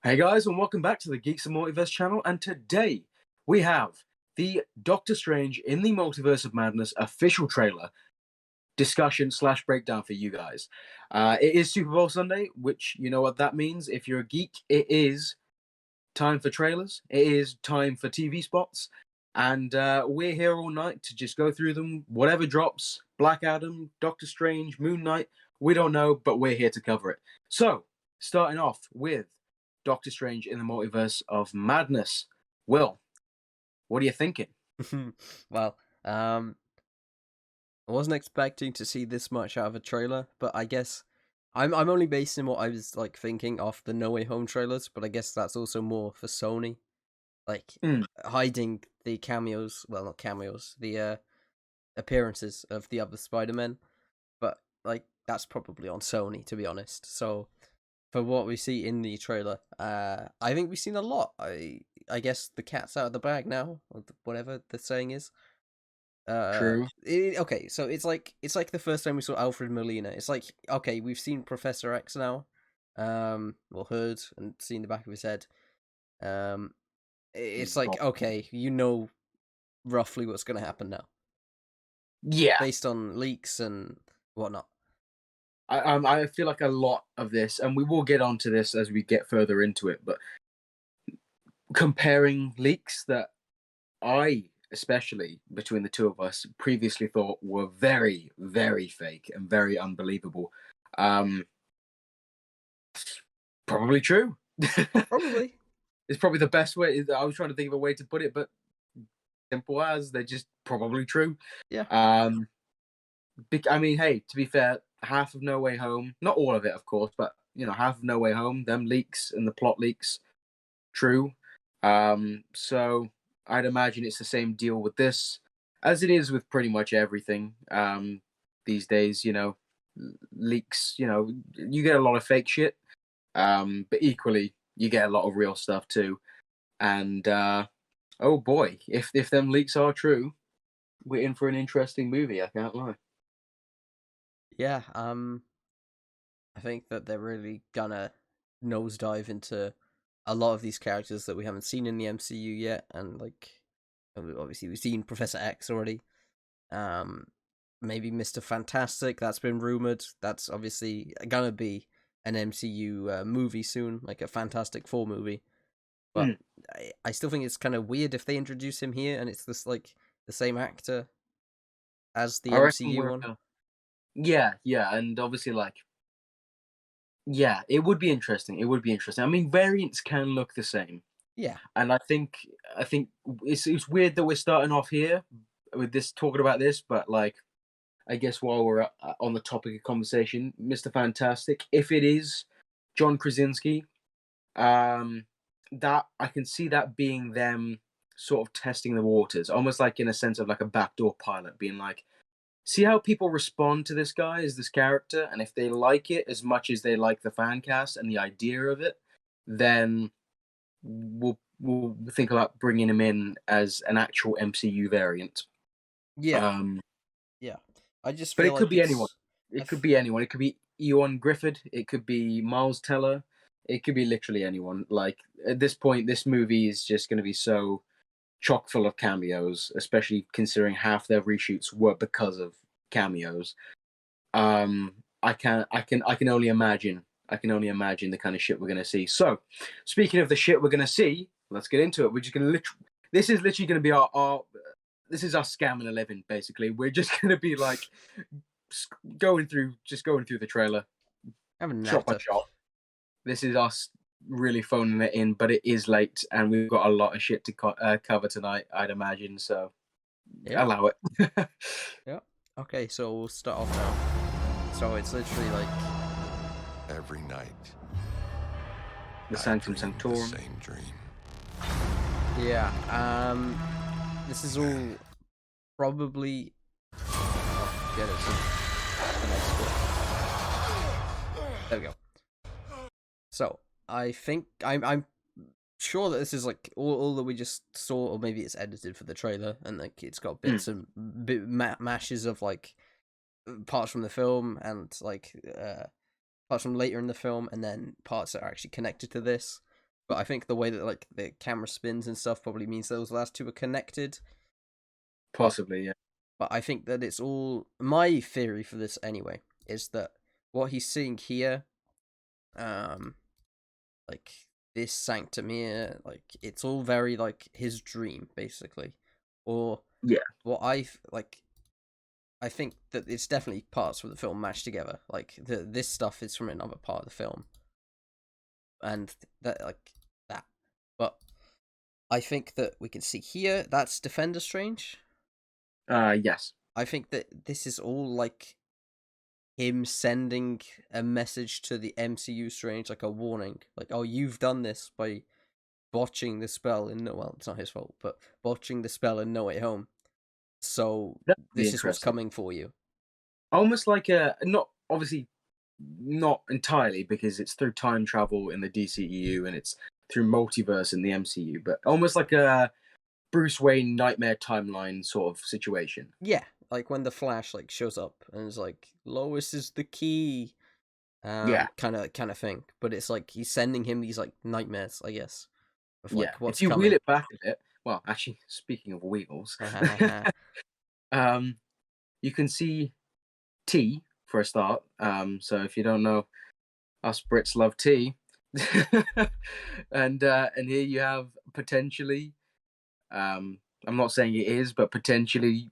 Hey guys, and welcome back to the Geeks and Multiverse channel. And today we have the Doctor Strange in the Multiverse of Madness official trailer discussion slash breakdown for you guys. It is Super Bowl Sunday, which you know what that means. If you're a geek, it is time for trailers. It is time for TV spots, and we're here all night to just go through them. Whatever drops, Black Adam, Doctor Strange, Moon Knight, we don't know, but we're here to cover it. So, starting off with Doctor Strange in the Multiverse of Madness. Will, what are you thinking? Well, I wasn't expecting to see this much out of a trailer, but I guess I'm only basing what I was like thinking off the No Way Home trailers, but I guess that's also more for Sony, like Mm, hiding the cameos, well not cameos, the appearances of the other Spider-Men, but like that's probably on Sony to be honest. So for what we see in the trailer, I think we've seen a lot. I guess the cat's out of the bag now, or whatever the saying is. true. Okay, so it's like the first time we saw Alfred Molina. It's like, okay, we've seen Professor X now, well, heard and seen the back of his head. Um, it's He's like, got okay, you know roughly what's gonna happen now, yeah. based on leaks and whatnot. I feel like a lot of this, and we will get onto this as we get further into it, but comparing leaks that I, especially between the two of us, previously thought were very, very fake and very unbelievable. Um, Probably true. Probably, It's probably the best way. I was trying to think of a way to put it, but simple as they're just probably true. yeah, Um, I mean, hey, to be fair, half of No Way Home, not all of it, of course, but half of No Way Home, them leaks and the plot leaks, true. So I'd imagine it's the same deal with this, as it is with pretty much everything these days. Leaks. You get a lot of fake shit, but equally you get a lot of real stuff too. And oh boy, if them leaks are true, we're in for an interesting movie. I can't lie. yeah. I think that they're really gonna nosedive into a lot of these characters that we haven't seen in the MCU yet, and like obviously we've seen Professor X already. Um, Maybe Mr. Fantastic. That's been rumored. That's obviously gonna be an MCU movie soon, like a Fantastic Four movie. But Mm, I still think it's kind of weird if they introduce him here and it's this like the same actor as the I reckon MCU we're. one. Yeah, yeah, and obviously, like, yeah, it would be interesting. It would be interesting. I mean, variants can look the same, Yeah, and I think it's weird that we're starting off here with this talking about this, but like, I guess while we're on the topic of conversation, Mr. Fantastic, if it is John Krasinski, um, that I can see that being them sort of testing the waters, almost like in a sense of like a backdoor pilot, being like, see how people respond to this guy as this character, and if they like it as much as they like the fan cast and the idea of it, then we'll think about bringing him in as an actual MCU variant. yeah, Um, yeah. I just but feel it could like be anyone. it's. It could be anyone. It could be Ewan Griffith. It could be Miles Teller. It could be literally anyone. Like at this point, this movie is just going to be so chock full of cameos, especially considering half their reshoots were because of cameos. I can only imagine. I can only imagine the kind of shit we're gonna see. So, speaking of the shit we're gonna see, let's get into it. We're just gonna literally. This is literally gonna be our. This is our scam and 11. Basically, we're just gonna be like going through the trailer, I'm shot by natter. shot. This is us really phoning it in, but it is late, and we've got a lot of shit to cover tonight. I'd imagine. So Yeah, allow it. yeah. Okay, so we'll start off now. So it's literally like, Every night, The I Sanctum dream the Sanctorum. same dream. yeah. This is all probably. Oh, get it. The next bit. There we go. So I think I'm sure that this is like all that we just saw, or maybe it's edited for the trailer, and like it's got Hmm. bits and mashes of like parts from the film and like parts from later in the film, and then parts that are actually connected to this. But I think the way that like the camera spins and stuff probably means those last two are connected. Possibly, yeah. But I think that it's all, my theory for this anyway is that what he's seeing here, like this Sanctimere, like it's all very like his dream basically, or Yeah. what I think that it's definitely parts of the film mashed together. Like this stuff is from another part of the film, and that like that. But I think that we can see here that's Defender Strange. Yes. I think that this is all like him sending a message to the MCU Strange, like a warning, like, oh, you've done this by botching the spell in well, it's not his fault, but botching the spell in No Way Home. So That would be this is what's interesting. coming for you. Almost like not obviously not entirely because it's through time travel in the DCEU and it's through multiverse in the MCU, but almost like a Bruce Wayne nightmare timeline sort of situation. Yeah, like when the Flash like shows up and is like, Lois is the key, Yeah. kind of thing. But it's like he's sending him these like nightmares, I guess, of like Yeah. what's If you coming. wheel it back a bit, well, actually, speaking of wheels, you can see tea for a start. So if you don't know, us Brits love tea, and here you have potentially. I'm not saying it is, but potentially,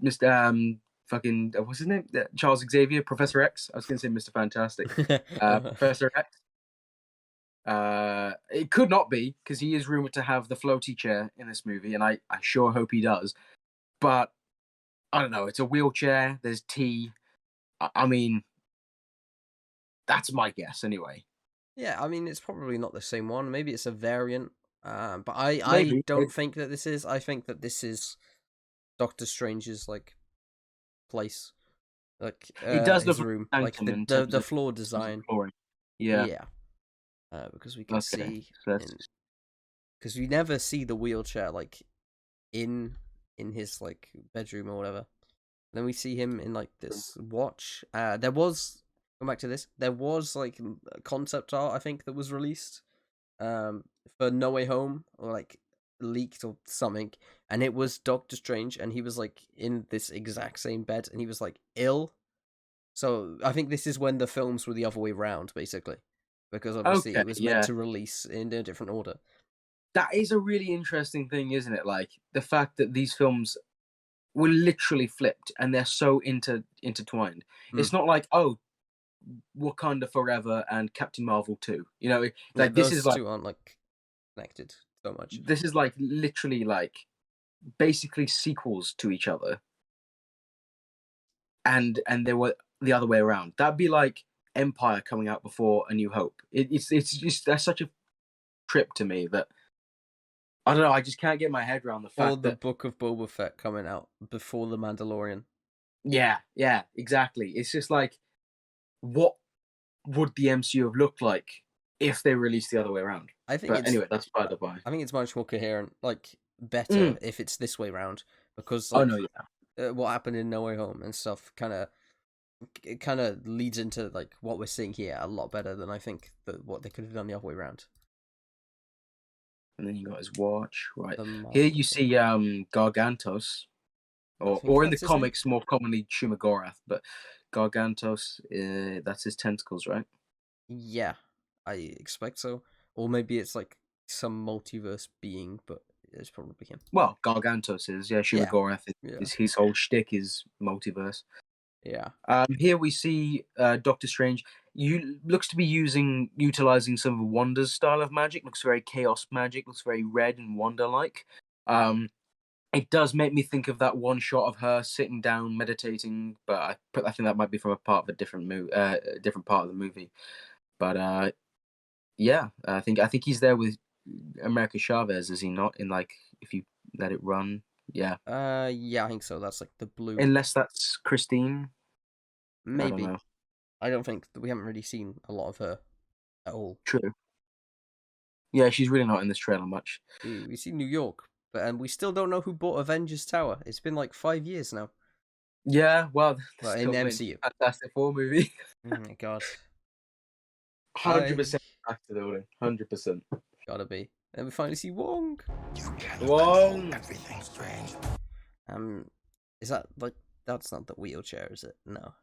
Mr. Fucking what's his name? Charles Xavier, Professor X. I was going to say Mr. Fantastic, Professor X. It could not be because he is rumored to have the floaty chair in this movie, and I sure hope he does. But I don't know. It's a wheelchair. There's tea. I mean, that's my guess anyway. Yeah, I mean it's probably not the same one. Maybe it's a variant. But I Maybe. don't think that this is. I think that this is Doctor Strange's like place, like It does look his room, like like in the terms the of floor design. flooring. Yeah. Yeah, because we can Okay. see So because we never see the wheelchair like in his like bedroom or whatever. Then we see him in like this watch. There was, going back to this, there was like concept art I think that was released for No Way Home, or like leaked or something, and it was Doctor Strange and he was like in this exact same bed and he was like ill. So I think this is when the films were the other way round basically, because obviously okay, it was meant to release in a different order. that is a really interesting thing, isn't it? Like the fact that these films were literally flipped and they're so intertwined. It's not like, oh, Wakanda Forever and Captain Marvel 2. You know, like this Those is like two aren't like connected so much. literally like basically sequels to each other, and they were the other way around. That'd be like Empire coming out before A New Hope. It's just that's such a trip to me that I don't know. I just can't get my head around the fact Or the that Book of Boba Fett coming out before the Mandalorian. yeah, exactly. It's just like, what would the MCU have looked like if they released the other way around? I think But anyway, that's by the by. I think it's much more coherent, like better if it's this way round, because Oh like no, yeah. what happened in No Way Home and stuff kind of leads into like what we're seeing here a lot better than I think that what they could have done the other way around. And then you got his watch, right? The Here you see Gargantos, I think or in the that's his name. comics more commonly Shumagorath, but Gargantos, that's his tentacles, right? Yeah, I expect so. Or maybe it's like some multiverse being, but it's probably him. Well, Gargantos is, yeah. Shumagorath is his whole shtick is multiverse. Yeah. Here we see Doctor Strange. Looks to be utilizing some of Wanda's style of magic. Looks very chaos magic. Looks very red and Wanda-like. It does make me think of that one shot of her sitting down meditating, but I think that might be from a part of a different different part of the movie. But yeah, I think he's there with America Chavez, is he not? In like, if you let it run, yeah. Yeah, I think so. That's like the blue. Unless that's Christine. Maybe. I don't know. I don't think we haven't really seen a lot of her at all. True. Yeah, she's really not in this trailer much. We see New York, but we still don't know who bought Avengers Tower. It's been like 5 years now. Yeah, well, in the MCU. Fantastic Four movie. Oh my god. 100%. back to the building, 100%. Gotta be. And we finally see Wong. You cannot Whoa. control everything strange. Is that like that's not the wheelchair, is it? No,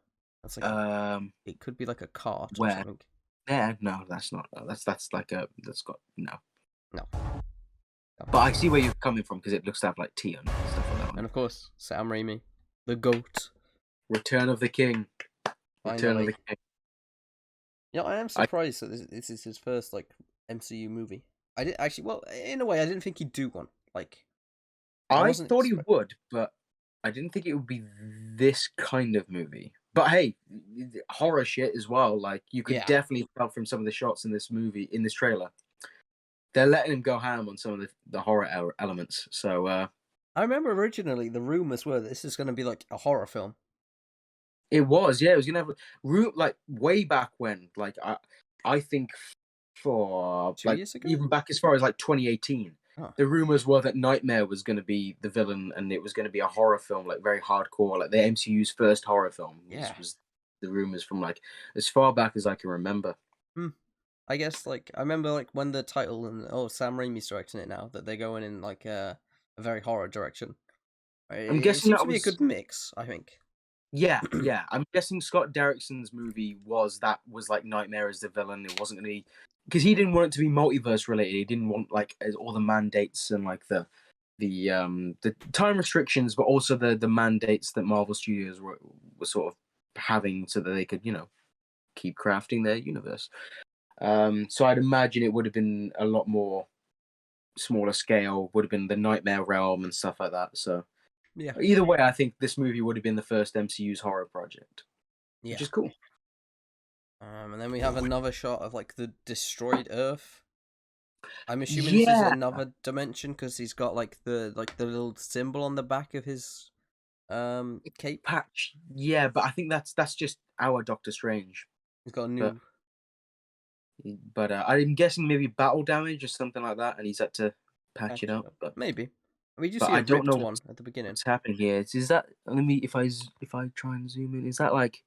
that's like it could be like a cart or Where? something. Yeah, no, that's not. That's like that's got no. No. But I see where you're coming from because it looks to have like tea on it and stuff like that. And of course, Sam Raimi, the GOAT. Return of the King. Return of the King. Yeah, I am surprised that this is his first like MCU movie. I did actually, well, in a way, I didn't think he'd do one. Like, I thought he would, but I didn't think it would be this kind of movie. But hey, horror shit as well. Like, you could definitely tell from some of the shots in this movie, in this trailer, they're letting him go ham on some of the horror elements. So, I remember originally the rumors were that this is going to be like a horror film. It was, yeah. It was gonna have like way back when, like I think for 2 like years ago, even back as far as like 2018. The rumors were that Nightmare was going to be the villain, and it was going to be a horror film, like very hardcore, like the MCU's first horror film. Was the rumors from like as far back as I can remember. I guess like I remember like when the title and Sam Raimi's directing it now, that they're going in like a very horror direction. I'm guessing it seems to be a good mix, I think. Yeah. I'm guessing Scott Derrickson's movie was like Nightmare as the villain. It wasn't going to be because he didn't want it to be multiverse related. He didn't want like all the mandates and like the time restrictions, but also the mandates that Marvel Studios were sort of having so that they could keep crafting their universe. So I'd imagine it would have been a lot more smaller scale. Would have been the Nightmare realm and stuff like that. So. Yeah. Either way, I think this movie would have been the first MCU's horror project, which is cool. And then we have another shot of like the destroyed Earth. I'm assuming this is another dimension because he's got like the little symbol on the back of his cape patch. Yeah, but I think that's just our Doctor Strange. He's got a new. But I'm guessing maybe battle damage or something like that, and he's had to patch it up. But maybe. We do see a ripped one at the beginning. What's happening here? Is that? Let me if I try and zoom in, is that like?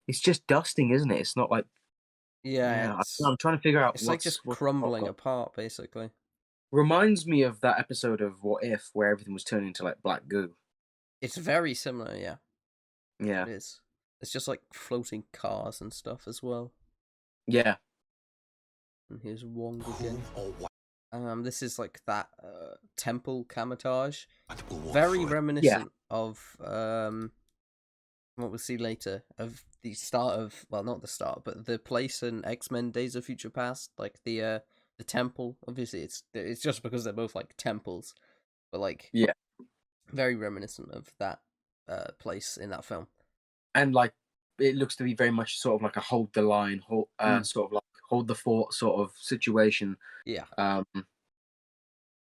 It's just dusting, isn't it? It's not like. Yeah, I'm trying to figure out. It's like just crumbling apart, basically. Reminds me of that episode of What If, where everything was turning into like black goo. It's very similar, yeah. Yeah, it is. It's just like floating cars and stuff as well. Yeah. And here's Wong again. This is like that temple camouflage, very reminiscent of what we'll see later, of the start of, well, not the start, but the place in X-Men Days of Future Past, like the temple. Obviously, it's just because they're both like temples, but like very reminiscent of that place in that film. And like it looks to be very much sort of like a hold the line, sort of like hold the fort sort of situation. Yeah.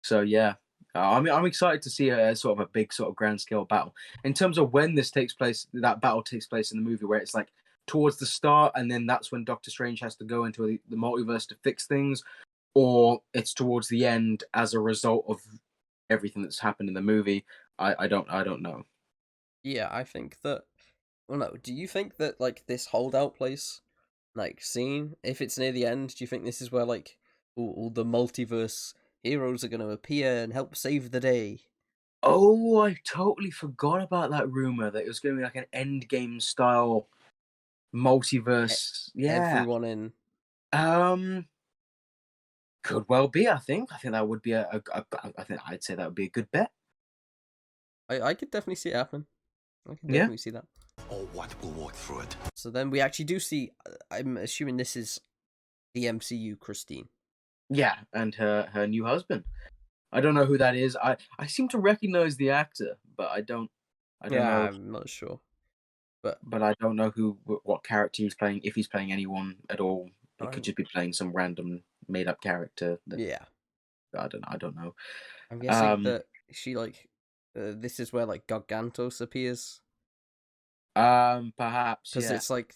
So yeah, I'm excited to see a sort of a big sort of grand scale battle. In terms of when this takes place, that battle takes place in the movie where it's like towards the start, and then that's when Doctor Strange has to go into the multiverse to fix things, or it's towards the end as a result of everything that's happened in the movie. I don't know. Yeah, I think that. Well, no. Do you think that like this holdout place, like scene, if it's near the end, do you think this is where like all the multiverse heroes are going to appear and help save the day? Oh, I totally forgot about that rumor that it was going to be like an Endgame style multiverse. Everyone in. Could well be. I think that would be I think I'd say that would be a good bet. I could definitely see it happening. I can definitely see that. Oh, what will walk through it? So then we actually do see. I'm assuming this is the MCU Christine. Yeah, and her new husband. I don't know who that is. I seem to recognize the actor, but I don't know. I'm not sure. But I don't know what character he's playing. If he's playing anyone at all, it could just be playing some random made up character. I don't know. I'm guessing that she like. This is where like Gargantos appears. Perhaps because it's like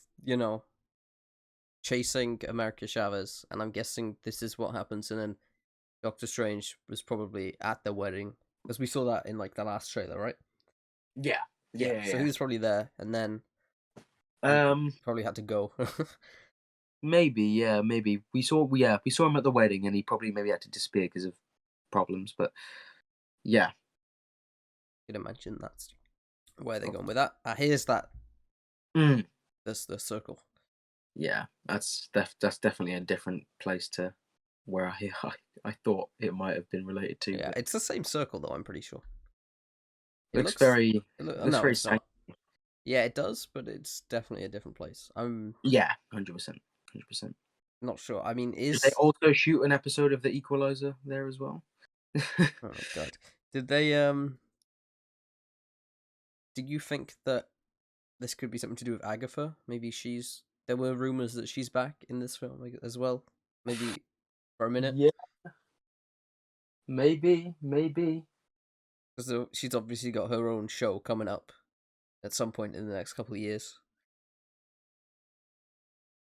chasing America Chavez, and I'm guessing this is what happens. And then Doctor Strange was probably at the wedding, because we saw that in like the last trailer, right? Yeah. So he was probably there, and then probably had to go. Maybe, yeah, maybe we saw him at the wedding, and he probably maybe had to disappear because of problems. But yeah, I can imagine that's where they're going with that. Here's that. Mm. This the circle. Yeah, that's definitely a different place to where I thought it might have been related to. Yeah, But it's the same circle though. I'm pretty sure. it looks very No, very it's not. Yeah, it does, but it's definitely a different place. I'm yeah, 100%. not sure. I mean, Did they also shoot an episode of The Equalizer there as well? oh my god, did they? Did you think that this could be something to do with Agatha? Maybe there were rumors that she's back in this film as well. Maybe for a minute. Yeah, maybe. Because she's obviously got her own show coming up at some point in the next couple of years.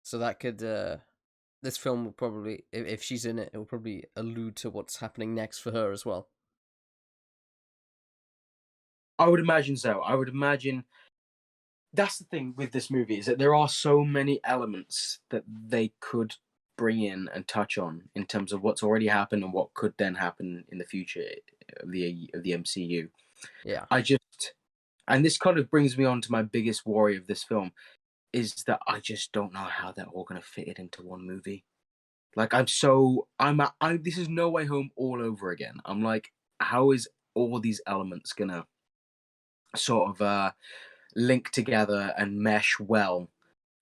So that could, this film will probably, if she's in it, it will probably allude to what's happening next for her as well. I would imagine so. I would imagine that's the thing with this movie, is that there are so many elements that they could bring in and touch on in terms of what's already happened and what could then happen in the future of the MCU. Yeah. And this kind of brings me on to my biggest worry of this film, is that I just don't know how they're all going to fit it into one movie. Like this is No Way Home all over again. I'm like, how is all these elements gonna sort of link together and mesh well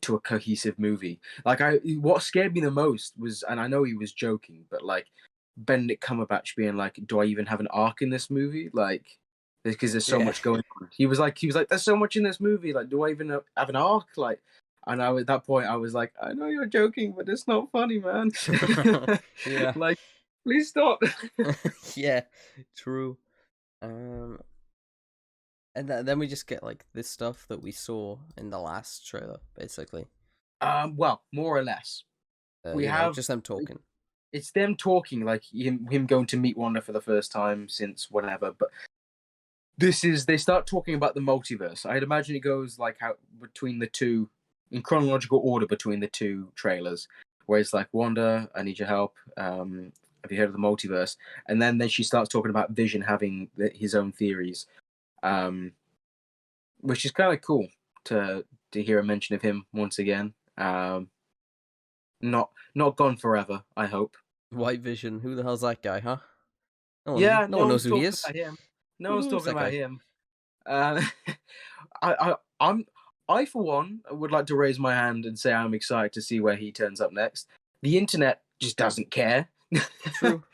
to a cohesive movie? Like, what scared me the most was, and I know he was joking, but like Benedict Cumberbatch being like, "Do I even have an arc in this movie?" Like, because there's so much going on. He was like, "There's so much in this movie. Like, do I even have an arc?" Like, and at that point, I was like, "I know you're joking, but it's not funny, man." Yeah. Like, please stop. Yeah, true. And then we just get like this stuff that we saw in the last trailer, basically. Well, more or less. We have just them talking. It's them talking, like him going to meet Wanda for the first time since whatever. But they start talking about the multiverse. I'd imagine it goes like how between the two, in chronological order between the two trailers, where it's like, Wanda, I need your help. Have you heard of the multiverse? And then she starts talking about Vision having his own theories, which is kind of cool to hear a mention of him once again. Not gone forever, I hope. White Vision, who the hell's that guy, huh? No one knows who he is. About him. No Who's one's talking that about guy? him. I for one would like to raise my hand and say I'm excited to see where he turns up next. The internet just doesn't care. True.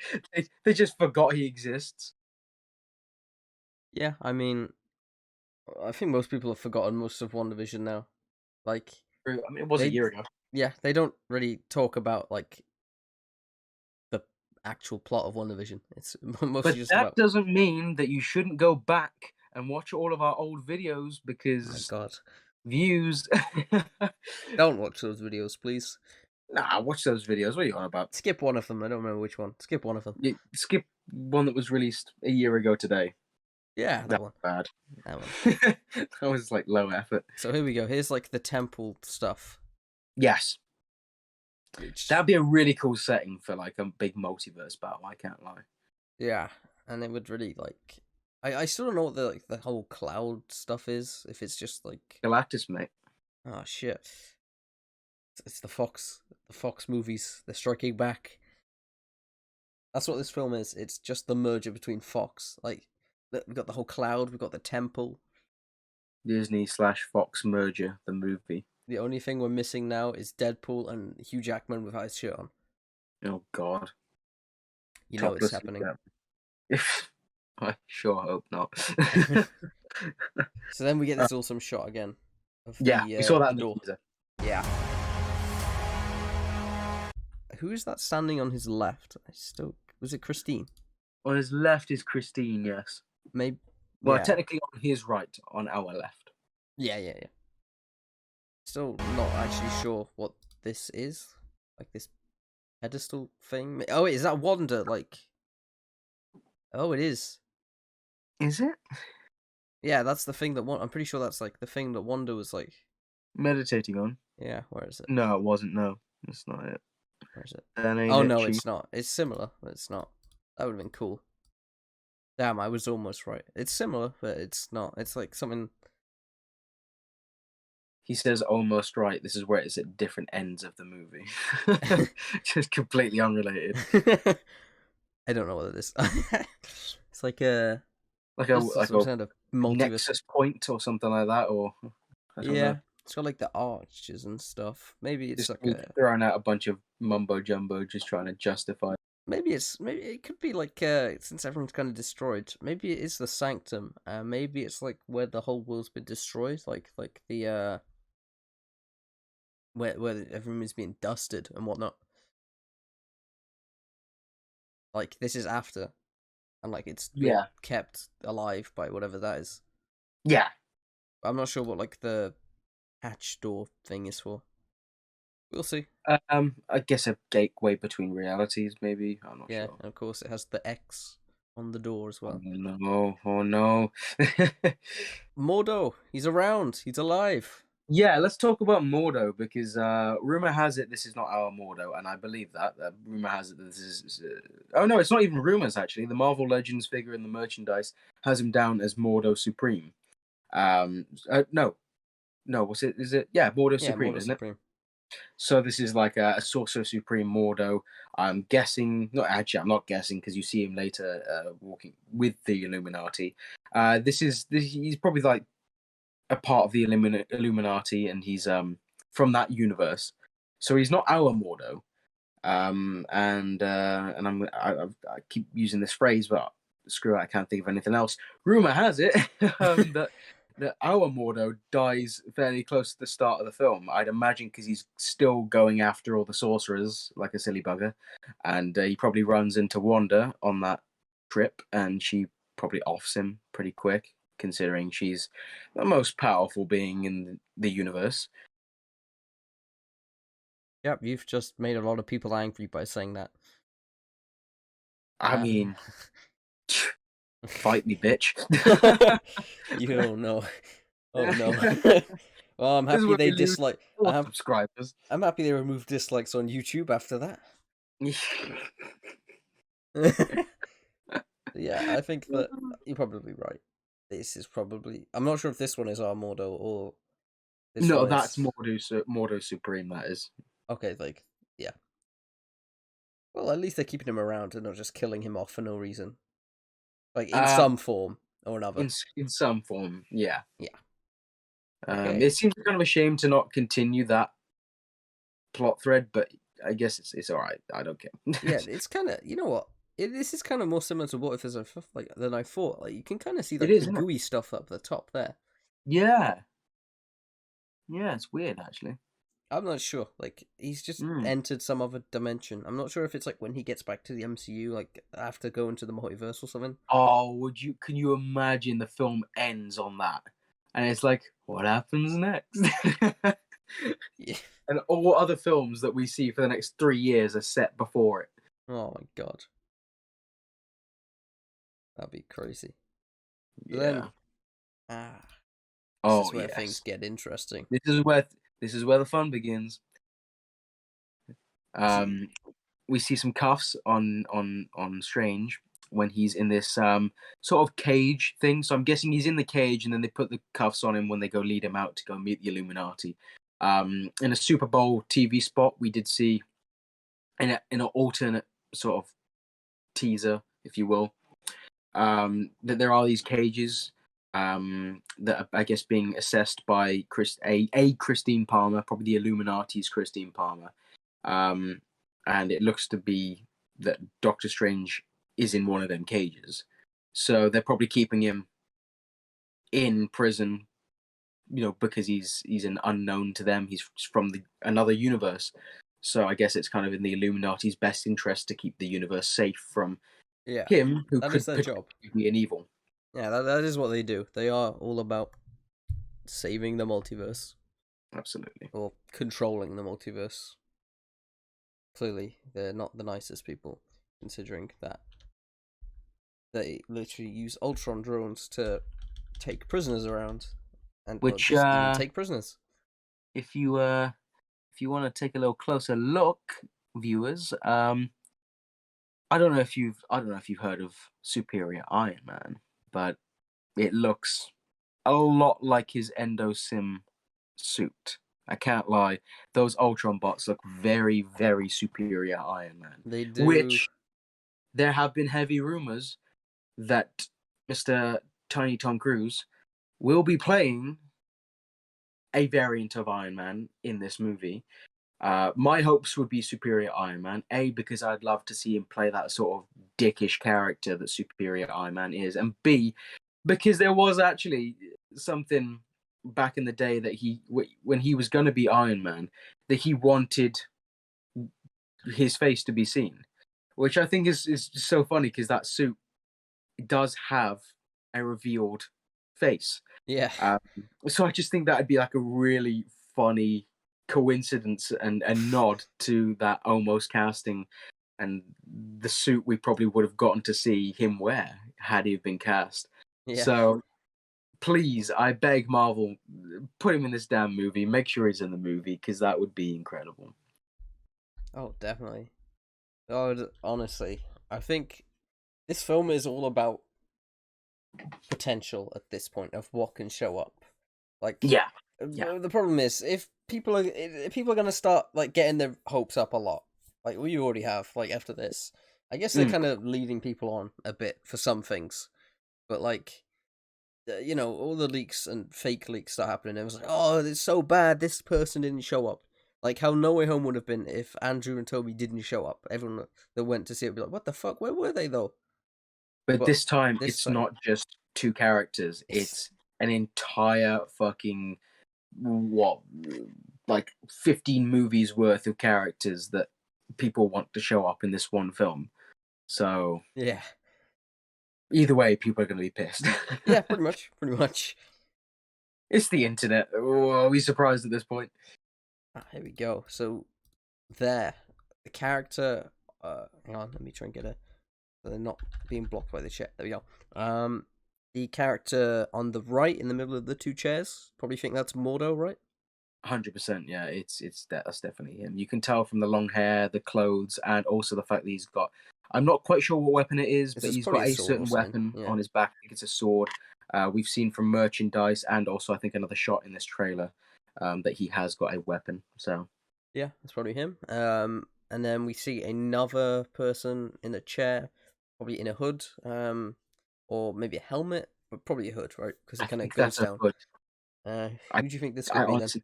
They just forgot he exists. Yeah, I mean, I think most people have forgotten most of WandaVision now. Like, I mean, it was a year ago. Yeah, they don't really talk about like the actual plot of WandaVision. It's mostly just about. But that doesn't mean that you shouldn't go back and watch all of our old videos, because Oh my god! views. Don't watch those videos, please. Nah, watch those videos. What are you on about? Skip one of them. I don't remember which one. Skip one of them. Skip one that was released a year ago today. Yeah, that one. Bad. That one. That was like low effort. So here we go. Here's like the temple stuff. Yes. That'd be a really cool setting for like a big multiverse battle, I can't lie. Yeah, and it would really like. I still don't know what the whole cloud stuff is. If it's just like Galactus, mate. Oh shit! It's the Fox movies. They're striking back. That's what this film is. It's just the merger between Fox. Like we've got the whole cloud. We've got the temple. Disney/Fox merger, the movie. The only thing we're missing now is Deadpool and Hugh Jackman without his shirt on. Oh God! You know it's happening. I sure hope not. So then we get this awesome shot again. We saw that in the door. teaser. Yeah. Who is that standing on his left? Was it Christine? On his left is Christine. Yes. Maybe. Well, yeah. technically on his right, on our left. Yeah. Still not actually sure what this is. Like this pedestal thing. Oh, wait, is that Wanda? Like. Oh, it is. Is it? Yeah, that's the thing that I'm pretty sure that's like the thing that Wanda was like meditating on. Yeah, where is it? No, it wasn't. No. That's not it. Where is it? That ain't Oh it, no, Chief. it's not. It's similar, but it's not. That would have been cool. Damn, I was almost right. It's similar, but it's not. It's like something. He says almost right. This is where it's at different ends of the movie. Just completely unrelated. I don't know what it is. It's like a Like some kind of multiverse. nexus point or something like that, or I don't know. It's got like the arches and stuff. Maybe it's Just like a. throwing out a bunch of mumbo jumbo, just trying to justify. Maybe it could be like since everyone's kind of destroyed. Maybe it is the sanctum. Maybe it's like where the whole world's been destroyed. Like the where everyone is being dusted and whatnot. Like this is after, and like it's been kept alive by whatever that is. Yeah. I'm not sure what like the hatch door thing is for. We'll see. I guess a gateway between realities, maybe. I'm not sure. Yeah, and of course it has the X on the door as well. Oh no! Oh no! Mordo, he's around. He's alive. Yeah, let's talk about Mordo because rumor has it this is not our Mordo, and I believe that. Rumor has it that this is. Oh no, it's not even rumors actually. The Marvel Legends figure in the merchandise has him down as Mordo Supreme. No, what's it? Is it? Yeah, Mordo Supreme, Mordo isn't Supreme. it? So this is like a Sorcerer Supreme Mordo. I'm guessing, not actually, I'm not guessing because you see him later walking with the Illuminati. He's probably like a part of the Illuminati, and he's from that universe. So he's not our Mordo. And I keep using this phrase, but screw it, I can't think of anything else. Rumor has it that our Mordo dies fairly close to the start of the film. I'd imagine because he's still going after all the sorcerers like a silly bugger, and he probably runs into Wanda on that trip, and she probably offs him pretty quick, considering she's the most powerful being in the universe. Yep, you've just made a lot of people angry by saying that. I mean, fight me, bitch. You don't know. Oh no. Well, I'm happy they dislike. Subscribers. I'm happy they removed dislikes on YouTube after that. Yeah, I think that you're probably right. This is probably. I'm not sure if this one is our Mordo or. No, that's Mordo Supreme. That is. Okay, like yeah. Well, at least they're keeping him around and not just killing him off for no reason. Like in some form or another. In some form, yeah. Yeah. Okay. It seems kind of a shame to not continue that plot thread, but I guess it's all right. I don't care. Yeah, it's kind of, you know what? This is kind of more similar to What If There's a Fifth, like than I thought. Like you can kind of see like the gooey stuff up the top there. Yeah. Yeah, it's weird actually. I'm not sure. Like he's just entered some other dimension. I'm not sure if it's like when he gets back to the MCU, like after going to the multiverse or something. Oh, can you imagine the film ends on that? And it's like, what happens next? Yeah. And all other films that we see for the next 3 years are set before it. Oh my god. That'd be crazy. Yeah. Then, this is where things get interesting. This is where the fun begins. We see some cuffs on Strange when he's in this sort of cage thing. So I'm guessing he's in the cage, and then they put the cuffs on him when they go lead him out to go meet the Illuminati. In a Super Bowl TV spot, we did see in an alternate sort of teaser, if you will, that there are these cages that are, I guess, being assessed by Christine Palmer, probably the Illuminati's Christine Palmer. And it looks to be that Doctor Strange is in one of them cages. So they're probably keeping him in prison, because he's an unknown to them. He's from another universe. So I guess it's kind of in the Illuminati's best interest to keep the universe safe from him, who could be an evil. Yeah, that is what they do. They are all about saving the multiverse. Absolutely. Or controlling the multiverse. Clearly, they're not the nicest people, considering that they literally use Ultron drones to take prisoners around, and which even take prisoners. If you if you want to take a little closer look, viewers, I don't know if you've heard of Superior Iron Man, but it looks a lot like his Endosim suit. I can't lie; those Ultron bots look very, very Superior Iron Man. They do. Which there have been heavy rumors that Mr. Tiny Tom Cruise will be playing a variant of Iron Man in this movie. My hopes would be Superior Iron Man. A, because I'd love to see him play that sort of dickish character that Superior Iron Man is, and B, because there was actually something back in the day that when he was going to be Iron Man, that he wanted his face to be seen, which I think is just so funny because that suit does have a revealed face. Yeah. So I just think that'd be like a really funny coincidence and a nod to that almost casting and the suit we probably would have gotten to see him wear had he been cast. Yeah. So please, I beg Marvel, put him in this damn movie. Make sure he's in the movie because that would be incredible. Oh, definitely. Oh, honestly, I think this film is all about potential at this point of what can show up. Like, Yeah. The problem is if people are gonna start like getting their hopes up a lot, like we already have, like after this. I guess they're kind of leading people on a bit for some things, but like, all the leaks and fake leaks that happening. It was like, oh, it's so bad. This person didn't show up. Like how No Way Home would have been if Andrew and Toby didn't show up. Everyone that went to see it would be like, what the fuck? Where were they though? But this time, this it's time- not just two characters. It's an entire fucking, like 15 movies worth of characters that people want to show up in this one film. So Yeah. either way, people are going to be pissed. Yeah, pretty much. It's the internet. Oh, are we surprised at this point? Here we go. So the character. Hang on, let me try and get so they're not being blocked by the chat. There we go. The character on the right in the middle of the two chairs. Probably think that's Mordo, right? 100%. Yeah, that's definitely him. You can tell from the long hair, the clothes, and also the fact that he's got. I'm not quite sure what weapon it is, but he's got a certain weapon on his back. I think it's a sword. We've seen from merchandise and also I think another shot in this trailer that he has got a weapon. So yeah, that's probably him. And then we see another person in a chair, probably in a hood, or maybe a helmet, but probably a hood, right? Because it kind of goes down. Who do you think this could be honestly,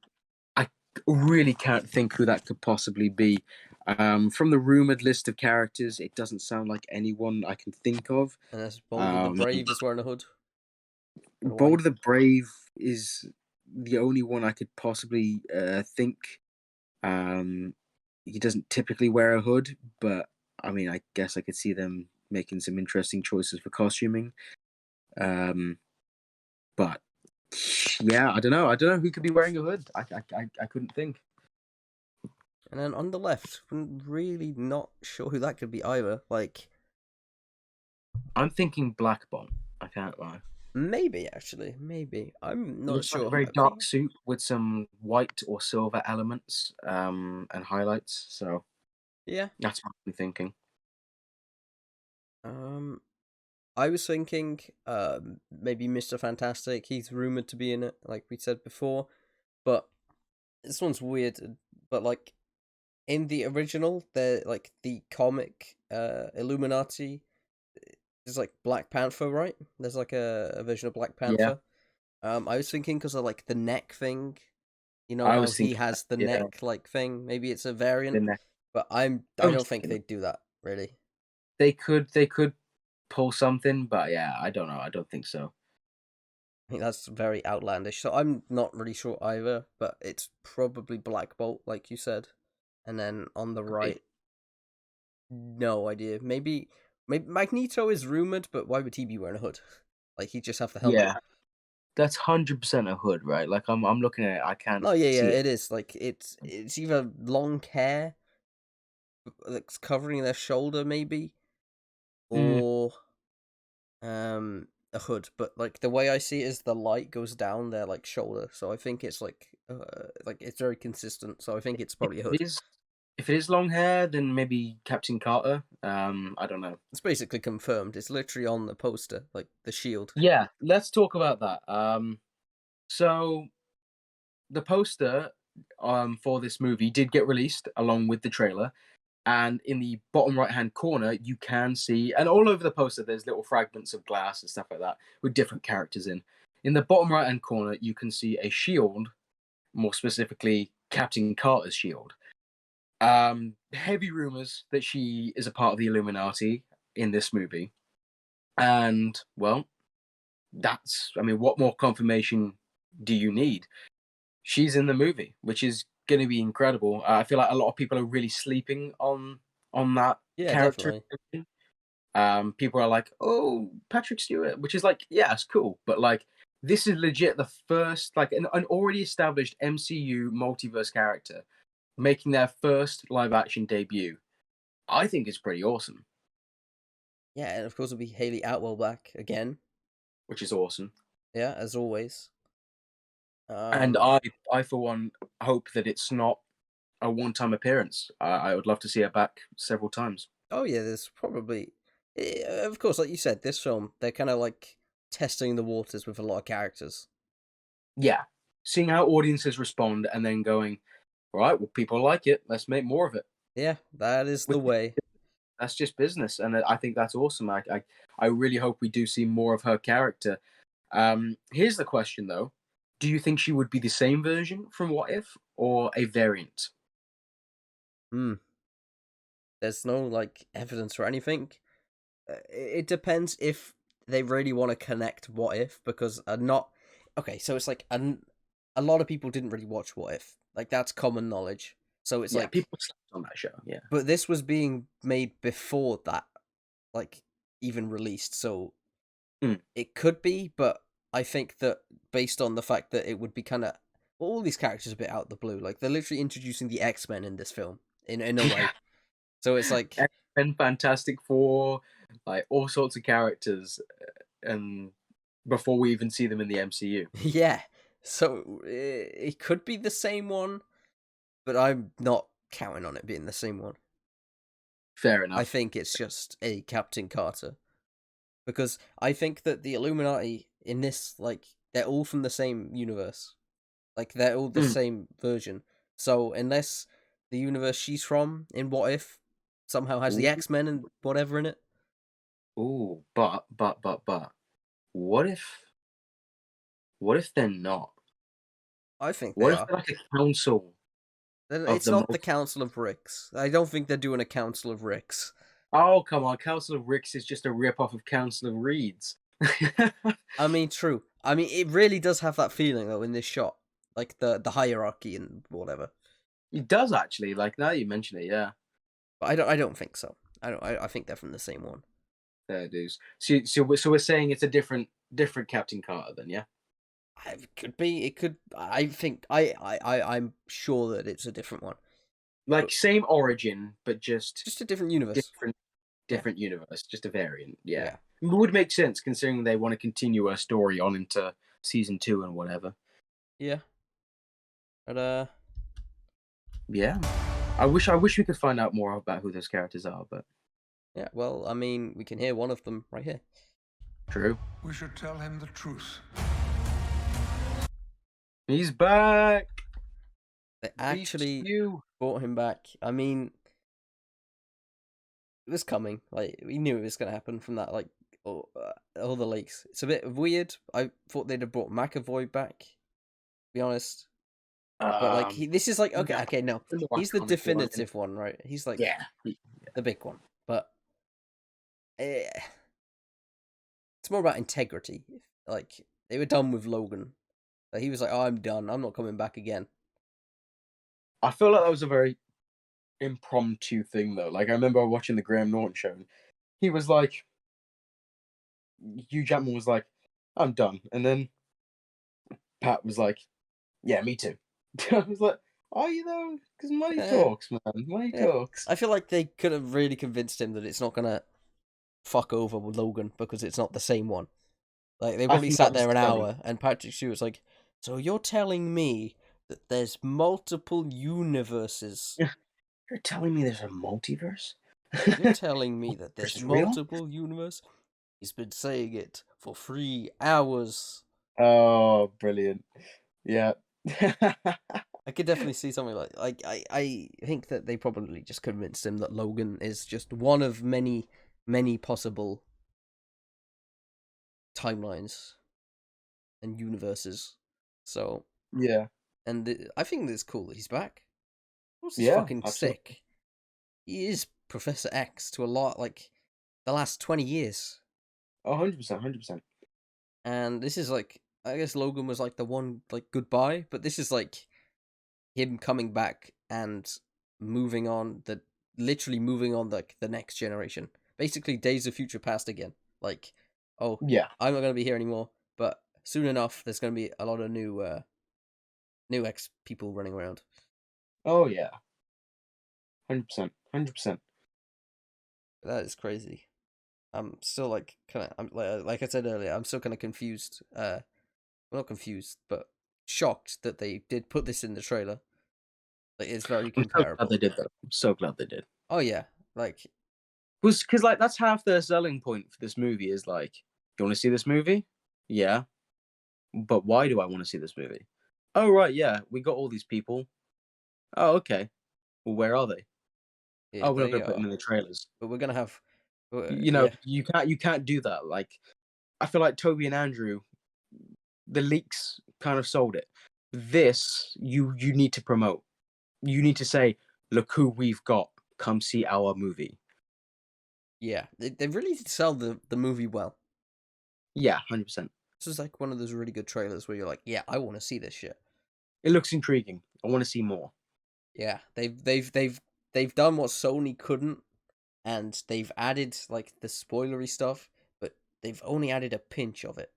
then? I really can't think who that could possibly be. From the rumored list of characters, it doesn't sound like anyone I can think of. And that's Boulder the Brave is wearing a hood. Boulder the Brave is the only one I could possibly think. He doesn't typically wear a hood, but I mean, I guess I could see them making some interesting choices for costuming. But yeah, I don't know who could be wearing a hood. I couldn't think. And then on the left, I'm really not sure who that could be either. Like, I'm thinking Black Bolt. I can't lie. Maybe maybe. I'm not sure. Like a very dark suit with some white or silver elements and highlights. So yeah, that's what I'm thinking. I was thinking maybe Mr. Fantastic. He's rumored to be in it, like we said before, but this one's weird. But like in the original, they're like the comic Illuminati. There's like Black Panther, right? There's like a version of Black Panther. Yeah. I was thinking because of like the neck thing, how he has the neck like thing. Maybe it's a variant, but I don't think they'd do that really. They could pull something, but yeah, I don't know. I don't think so. I think that's very outlandish. So I'm not really sure either, but it's probably Black Bolt, like you said. And then on the right, no idea. Maybe Magneto is rumored, but why would he be wearing a hood? Like he'd just have the helmet. Yeah, that's 100% a hood, right? Like I'm looking at it, I can't. Oh yeah, it is. Like it's either long hair that's covering their shoulder, maybe, or a hood, but like the way I see it is the light goes down their like shoulder, so I think it's like it's very consistent. So I think it's probably a hood. If it is long hair, then maybe Captain Carter. I don't know. It's basically confirmed. It's literally on the poster, like the shield. Yeah, let's talk about that. So the poster for this movie did get released along with the trailer, and in the bottom right hand corner you can see, and all over the poster there's little fragments of glass and stuff like that with different characters in the bottom right hand corner you can see a shield, more specifically Captain Carter's shield. Heavy rumors that she is a part of the Illuminati in this movie, and well, what more confirmation do you need? She's in the movie, which is going to be incredible. I feel like a lot of people are really sleeping on that character. Definitely. People are like, "Oh, Patrick Stewart," which is like, yeah, it's cool, but like, this is legit the first, like, an already established MCU multiverse character making their first live action debut. I think it's pretty awesome. Yeah, and of course it'll be Haley Atwell back again. Which is awesome. Yeah, as always. And I for one hope that it's not a one-time appearance. I would love to see her back several times. Oh yeah, there's probably, of course, like you said, this film they're kind of like testing the waters with a lot of characters. Yeah, seeing how audiences respond and then going, all right, well, people like it. Let's make more of it. Yeah, that is the way. That's just business, and I think that's awesome. I really hope we do see more of her character. Here's the question, though: do you think she would be the same version from What If, or a variant? There's no like evidence or anything. It depends if they really want to connect What If, because not okay. So it's like a lot of people didn't really watch What If. Like that's common knowledge. So it's like people slept on that show. Yeah, but this was being made before that, like even released. So it could be, but I think that based on the fact that it would be kind of all these characters a bit out the blue. Like they're literally introducing the X-Men in this film in a way. So it's like X-Men, Fantastic Four, like all sorts of characters, and before we even see them in the MCU. Yeah, so it could be the same one, but I'm not counting on it being the same one. Fair enough. I think it's just a Captain Carter, because I think that the Illuminati in this, like, they're all from the same universe, like they're all the same version. So unless the universe she's from in What If somehow has the X-Men and whatever in it. Ooh, but what if they're not? I think What they if are. they're like a council? It's not the Council of Ricks. I don't think they're doing a Council of Ricks. Oh, come on. Council of Ricks is just a rip-off of Council of Reeds. I mean, true. I mean, it really does have that feeling, though, in this shot. Like, the hierarchy and whatever. It does, actually. Like, now you mention it, yeah. But I don't think so. I think they're from the same one. There it is. So we're saying it's a different Captain Carter, then, yeah? It could be. It could. I think. I'm sure that it's a different one. Like, same origin, but just a different universe. Different universe, just a variant. Yeah. It would make sense considering they want to continue our story on into season 2 and whatever. Yeah. But yeah. I wish we could find out more about who those characters are, but yeah, well, I mean, we can hear one of them right here. True. We should tell him the truth. He's back. They actually brought him back. I mean, it was coming. Like, we knew it was going to happen from that, like, all the leaks. It's a bit weird. I thought they'd have brought McAvoy back, to be honest. But, like, this is like, okay, no. He's the definitive one, right? He's, like, the big one. But it's more about integrity. Like, they were done with Logan. Like, he was like, oh, I'm done. I'm not coming back again. I feel like that was a very impromptu thing, though. Like, I remember watching the Graham Norton show. He was like, Hugh Jackman was like, I'm done. And then Pat was like, yeah, me too. I was like, are you though? Because money talks, man. Money talks. I feel like they could have really convinced him that it's not going to fuck over with Logan because it's not the same one. Like, they I probably think that sat was there an funny. hour, and Patrick Stewart was like, "So you're telling me that there's multiple universes? You're telling me there's a multiverse? You're telling me that there's This is real? multiple universe? He's been saying it for 3 hours." Oh, brilliant. Yeah. I could definitely see something like I think that they probably just convinced him that Logan is just one of many possible timelines and universes. So, Yeah. and I think it's cool that he's back. What's this Yeah, fucking absolutely. sick? He is Professor X to a lot, like the last 20 years. 100%, 100%. And this is like, I guess Logan was like the one, like, goodbye, but this is like him coming back and moving on, literally moving on like the next generation. Basically, Days of Future Past again. Like, oh, Yeah. I'm not gonna be here anymore, but soon enough, there's gonna be a lot of new X people running around. Oh, yeah. 100%, 100%. That is crazy. I'm still like kind of, I'm like I said earlier, I'm still kind of confused. Well, not confused, but shocked that they did put this in the trailer. Like, it's very I'm so glad comparable. they did that. I'm so glad they did. Oh yeah, like, Because like that's half their selling point for this movie is like, you want to see this movie? Yeah. But why do I want to see this movie? Oh right, yeah, we got all these people. Oh, okay. Well, where are they? yeah, Oh, we're not they going to put are. them in the trailers. But we're gonna have, You know, yeah, you can't do that. Like, I feel like Toby and Andrew, the leaks kind of sold it. This you need to promote. You need to say, look who we've got. Come see our movie. yeah. They really did sell the movie well. Yeah, 100%. This is like one of those really good trailers where you're like, yeah, I want to see this shit. It looks intriguing. I want to see more. Yeah, they've done what Sony couldn't, and they've added like the spoilery stuff, but they've only added a pinch of it.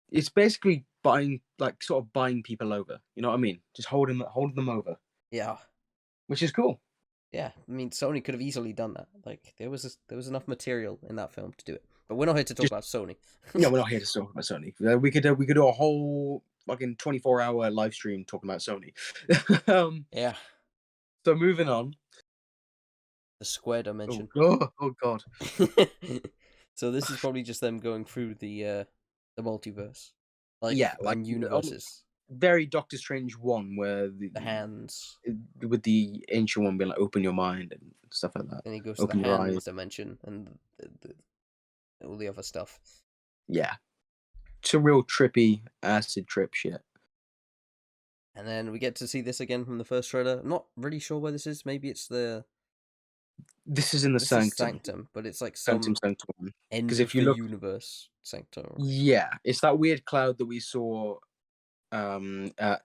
It's basically buying, like, sort of buying people over. You know what I mean? Just holding them over, Yeah, which is cool. yeah. I mean, Sony could have easily done that. Like, there was enough material in that film to do it. But we're not here to talk Just about Sony. yeah, we're not here to talk about Sony. We could do a whole fucking 24-hour live stream talking about Sony. Yeah, So moving on. the square Oh dimension. god, oh god. So this is probably just them going through the multiverse, like, Yeah, like and universes. very Doctor Strange 1, where The hands. with the ancient one being like, open your mind and stuff like that. Then he goes Open to the your hands eyes. dimension and all the other stuff. Yeah, it's a real trippy acid trip shit. And then we get to see this again from the first trailer. I'm not really sure where this is. Maybe it's This is in the this is Sanctum. Sanctum, but it's like some Sanctum. end 'Cause of if you the look, universe Sanctum. yeah, it's that weird cloud that we saw at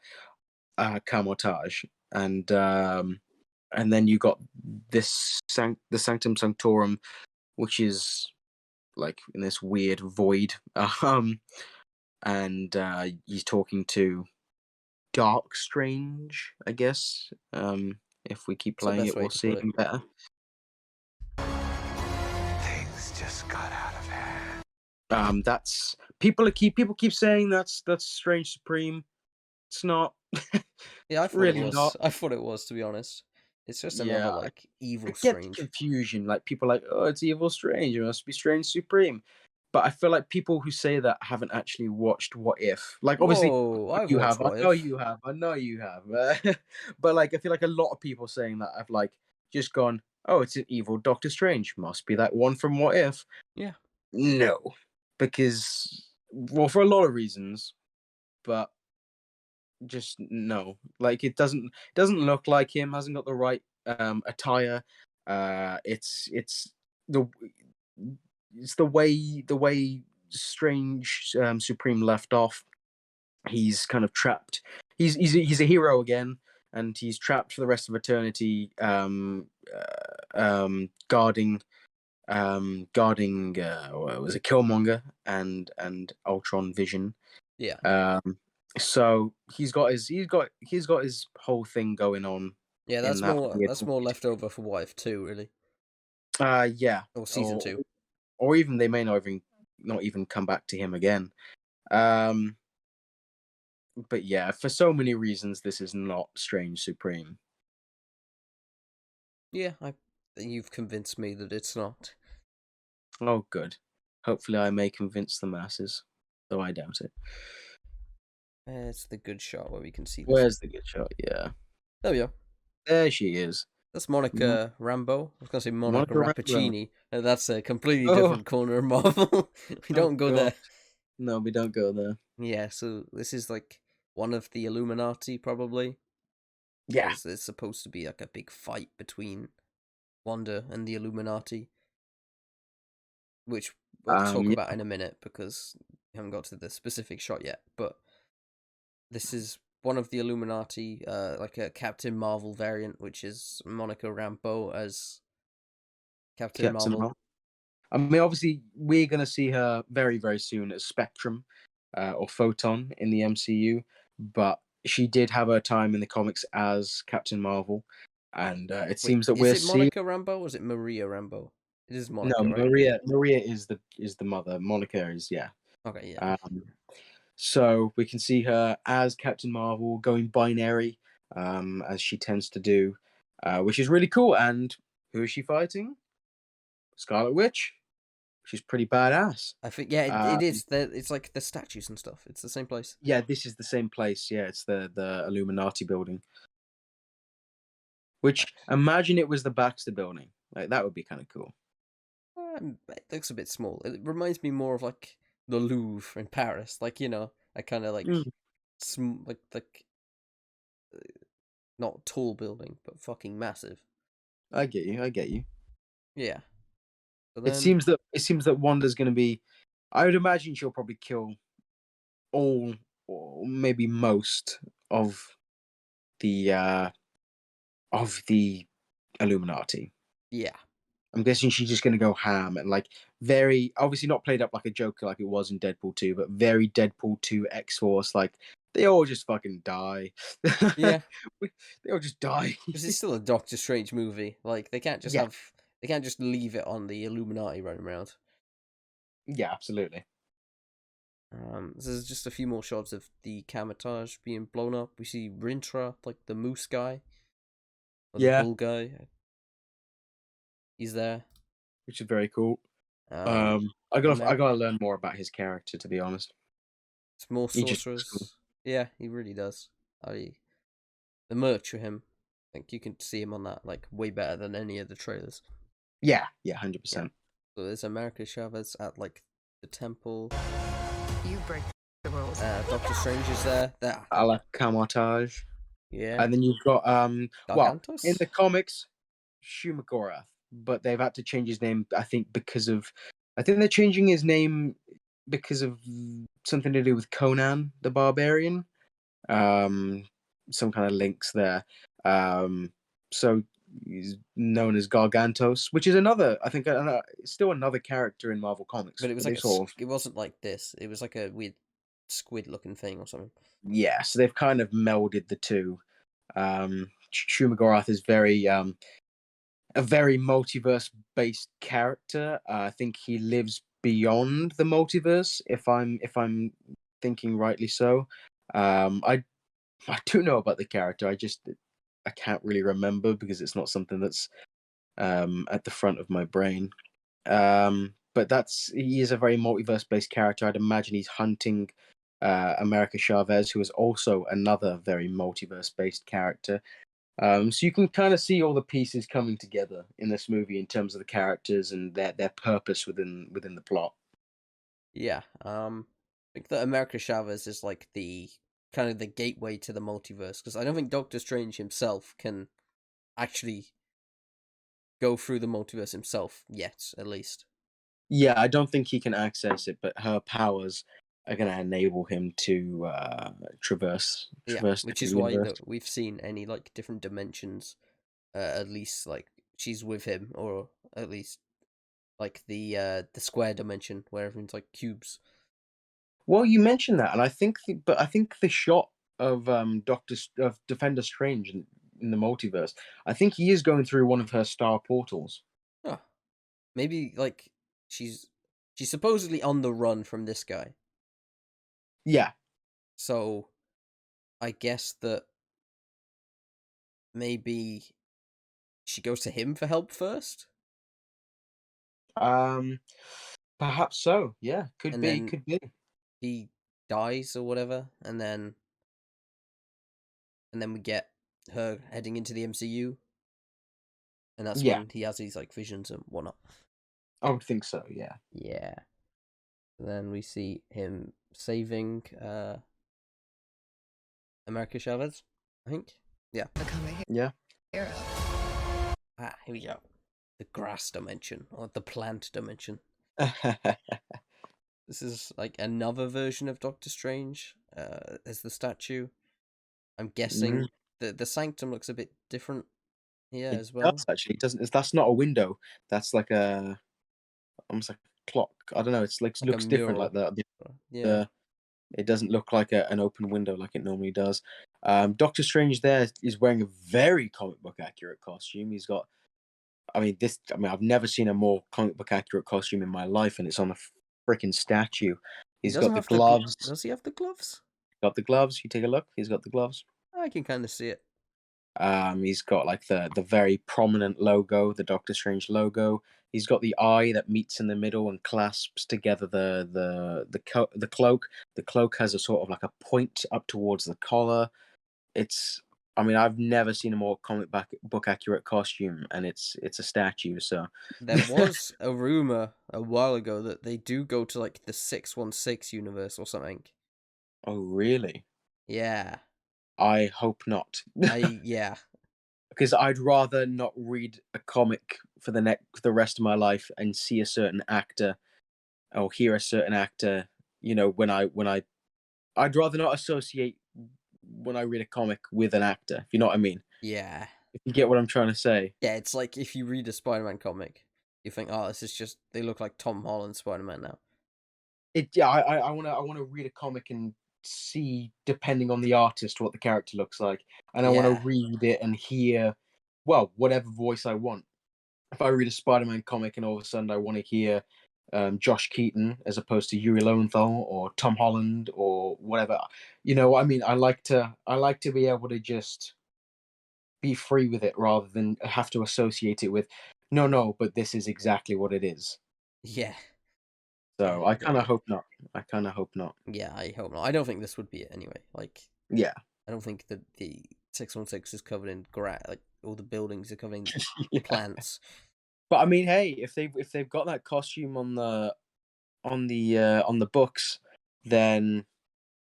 Camotage, and then you got this the Sanctum Sanctorum, which is like in this weird void, and he's talking to Dark Strange, I guess. If we keep What's the playing best it, way we'll to see put it? him better. Things just got out of hand. That's people keep saying that's Strange Supreme. It's not. Yeah, I It's thought it really was. not. I thought it was, to be honest. It's just another Yeah, like I evil get the Strange. confusion. Like people are like, oh, it's Evil Strange. It must be Strange Supreme. But I feel like people who say that haven't actually watched What If. Like, obviously, Whoa, I've you watched have. I What know If. you have. I know you have. But like, I feel like a lot of people saying that have like just gone, oh, it's an evil Doctor Strange. Must be that one from What If. Yeah. No, because well, for a lot of reasons, but just no. Like it doesn't look like him. Hasn't got the right attire. It's the the way Strange Supreme left off. He's kind of trapped. He's a hero again, and he's trapped for the rest of eternity. Guarding what was it, Killmonger and Ultron Vision. Yeah. So he's got his whole thing going on Yeah, in that weird that's more left over for What If 2, really. yeah, Or season or 2. or even they may not even not even come back to him again. But yeah, for so many reasons, this is not Strange Supreme. Yeah, you've convinced me that it's not. Oh, good. Hopefully, I may convince the masses, though I doubt it. It's the good shot where we can see this. Where's the good shot? Yeah. There we go. There she is. That's Monica Rambeau. I was going to say Monica Monica Rambeau. Rappaccini. That's a completely Oh. different corner of Marvel. We don't go there. No, we don't go there. Yeah, so this is like one of the Illuminati, probably. Yeah. There's supposed to be like a big fight between Wanda and the Illuminati, which we'll talk Yeah. about in a minute because we haven't got to the specific shot yet. But this is one of the Illuminati, like a Captain Marvel variant, which is Monica Rambeau as Captain Marvel. I mean, obviously, we're going to see her very, very soon as Spectrum or Photon in the MCU, but she did have her time in the comics as Captain Marvel, and it seems that we're seeing... Is it Monica Rambeau or is it Maria Rambeau? It is Monica, no, right? Maria is the mother. Monica is, yeah. Okay, yeah. So we can see her as Captain Marvel going binary, as she tends to do, which is really cool. And who is she fighting? Scarlet Witch. She's pretty badass. I think, yeah, it is. It's like the statues and stuff. It's the same place. Yeah, this is the same place. Yeah, it's the Illuminati building. Which, imagine it was the Baxter building. Like, that would be kind of cool. It looks a bit small. It reminds me more of like the Louvre in Paris. Like, you know, a kind of like like not tall building, but fucking massive. I get you. Yeah. So It seems that Wanda's going to be. I would imagine she'll probably kill all, or maybe most of the Illuminati. Yeah. I'm guessing she's just going to go ham and like very obviously not played up like a Joker like it was in Deadpool 2, but very Deadpool 2 X-Force. Like they all just fucking die. Yeah. They all just die. Because it's still a Doctor Strange movie. Like they can't just Yeah. they can't just leave it on the Illuminati running around. Yeah, absolutely. There's just a few more shots of the Kamatage being blown up. We see Rintra, like the moose guy. Or the bull guy. He's there. Which is very cool. I gotta learn more about his character, to be honest. It's more sorcerers. Cool. Yeah, he really does. The merch for him, I think you can see him on that like way better than any of the trailers. Yeah, 100%. Yeah. So there's America Chavez at like the temple. You break the rules. Doctor Strange is there. A la Kamatage. Yeah. And then you've got well, Gargantos? in the comics, Shumagorath, but they've had to change his name, I think they're changing his name because of something to do with Conan the Barbarian. Some kind of links there. So he's known as Gargantos, which is another, I think, still another character in Marvel Comics. But it was like it wasn't like this. It was like a weird squid-looking thing or something. Yeah, so they've kind of melded the two. Shumagorath is a very multiverse-based character. I think he lives beyond the multiverse, if I'm thinking rightly so. I do know about the character. I can't really remember because it's not something that's at the front of my brain. But he is a very multiverse-based character. I'd imagine he's hunting America Chavez, who is also another very multiverse-based character. So you can kind of see all the pieces coming together in this movie in terms of the characters and their purpose within the plot. Yeah, I think that America Chavez is like the kind of the gateway to the multiverse, because I don't think Doctor Strange himself can actually go through the multiverse himself yet, at least. Yeah, I don't think he can access it, but her powers are going to enable him to traverse. Which is why we've seen any like different dimensions. At least like she's with him, or at least like the square dimension where everyone's like cubes. Well, you mentioned that, and I think the shot of Defender Strange in the multiverse, I think he is going through one of her star portals. Oh, maybe like she's she's supposedly on the run from this guy. Yeah. So I guess that maybe she goes to him for help first, Perhaps so. Yeah, could and be, then could be. he dies or whatever, and then we get her heading into the MCU, and that's Yeah, when he has these like visions and whatnot. I would think so. Yeah. Yeah. And then we see him saving America Chavez, I think. Yeah. Become a Yeah. hero. Ah, here we go. The grass dimension, or the plant dimension. This is like another version of Doctor Strange as the statue. I'm guessing Mm. the sanctum looks a bit different here It as well. does actually. It doesn't. That's not a window. That's like a almost like a clock. I don't know. It's like Like a looks different. Like mural. the Yeah. it doesn't look like an open window like it normally does. Doctor Strange there is wearing a very comic book accurate costume. He's got. I mean, this. I mean, I've never seen a more comic book accurate costume in my life, and it's on a freaking statue. He He's doesn't got the have the gloves. does he have the gloves? Got the gloves. You take a look. He's got the gloves. I can kind of see it. He's got like the very prominent logo, the Doctor Strange logo. He's got the eye that meets in the middle and clasps together the cloak. The cloak has a sort of like a point up towards the collar. I mean, I've never seen a more book accurate costume, and it's a statue. So There was a rumor a while ago that they do go to like the 616 universe or something. oh really? Yeah. I hope not, Yeah. because I'd rather not read a comic for the rest of my life and see a certain actor or hear a certain actor. You know, I'd rather not associate when I read a comic with an actor. If you know what I mean. Yeah. If you get what I'm trying to say. Yeah, it's like if you read a Spider-Man comic, you think, "Oh, this is just they look like Tom Holland Spider-Man now." Yeah, I wanna read a comic and see, depending on the artist, what the character looks like, and I wanna Yeah. read it and hear, well, whatever voice I want. If I read a Spider-Man comic and all of a sudden I want to hear Josh Keaton as opposed to Yuri Lowenthal or Tom Holland or whatever, you know what I mean? I like to be able to just be free with it rather than have to associate it with no, but this is exactly what it is. Yeah. Yeah, So I kind of exactly. hope not. I kind of hope not. Yeah, I hope not. I don't think this would be it anyway. Like, Yeah. I don't think that the 616 is covered in like all the buildings are covered in Yeah. plants. But I mean, hey, if they've got that costume on the books, then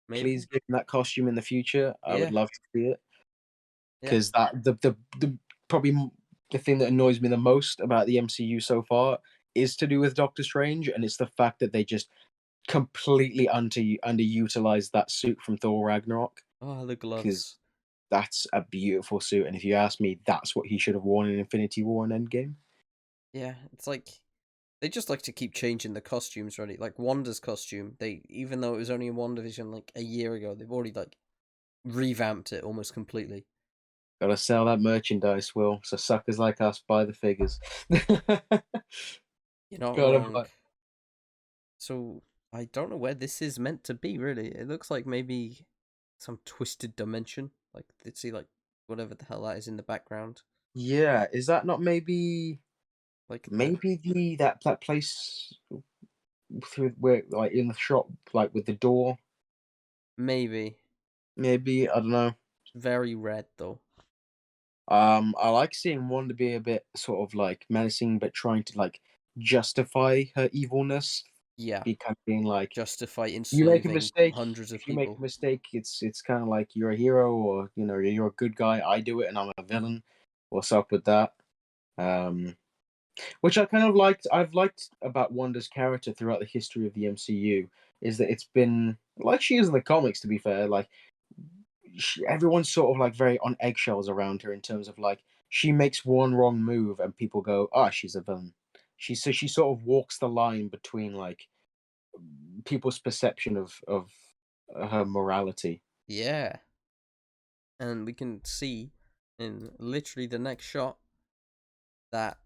Maybe. please give them that costume in the future. I would Yeah. love to see it. Yeah. Because that the probably the thing that annoys me the most about the MCU so far is to do with Doctor Strange, and it's the fact that they just completely underutilized that suit from Thor Ragnarok. Oh, the Because gloves. that's a beautiful suit, and if you ask me, that's what he should have worn in Infinity War and Endgame. Yeah, it's like they just like to keep changing the costumes, really. Like Wanda's costume, even though it was only in WandaVision like a year ago, they've already like revamped it almost completely. Gotta sell that merchandise, Will. So suckers like us buy the figures. You're not Gotta wrong. buy. So I don't know where this is meant to be, really. It looks like maybe some twisted dimension. Like let's see, like whatever the hell that is in the background. Yeah, is that not maybe Like that place through where like in the shop, like with the door? maybe Maybe, I don't know. very red though. I like seeing Wanda be a bit sort of like menacing, but trying to like justify her evilness. Yeah, Be kind of being like, justify you make a enslaving mistake. hundreds of If you make a people. mistake, it's kind of like you're a hero, or you're a good guy. I do it, and I'm a villain. What's up with that? Um, which I kind of liked. I've liked about Wanda's character throughout the history of the MCU is that it's been like she is in the comics. To be fair, like everyone's sort of like very on eggshells around her in terms of like she makes one wrong move and people go, "Ah, she's a villain." She sort of walks the line between like people's perception of her morality. Yeah, and we can see in literally the next shot that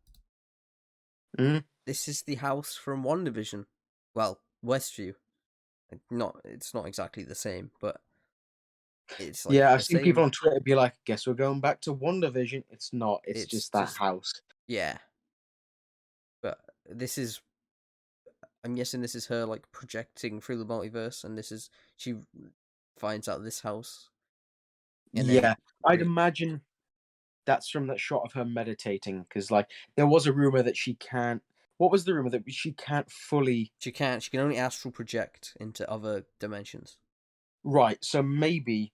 Mhm. this is the house from WandaVision. well, Westview. It's not exactly the same, but it's like Yeah, I've the seen people same. on Twitter be like, "Guess we're going back to WandaVision." It's not. It's It's just that just house. yeah, but this is. I'm guessing this is her like projecting through the multiverse, and she finds out this house, and then Yeah, I'd imagine that's from that shot of her meditating, because like there was a rumor that she can't. What was the rumor that she can't fully? she can't. She can only astral project into other dimensions. Right. So maybe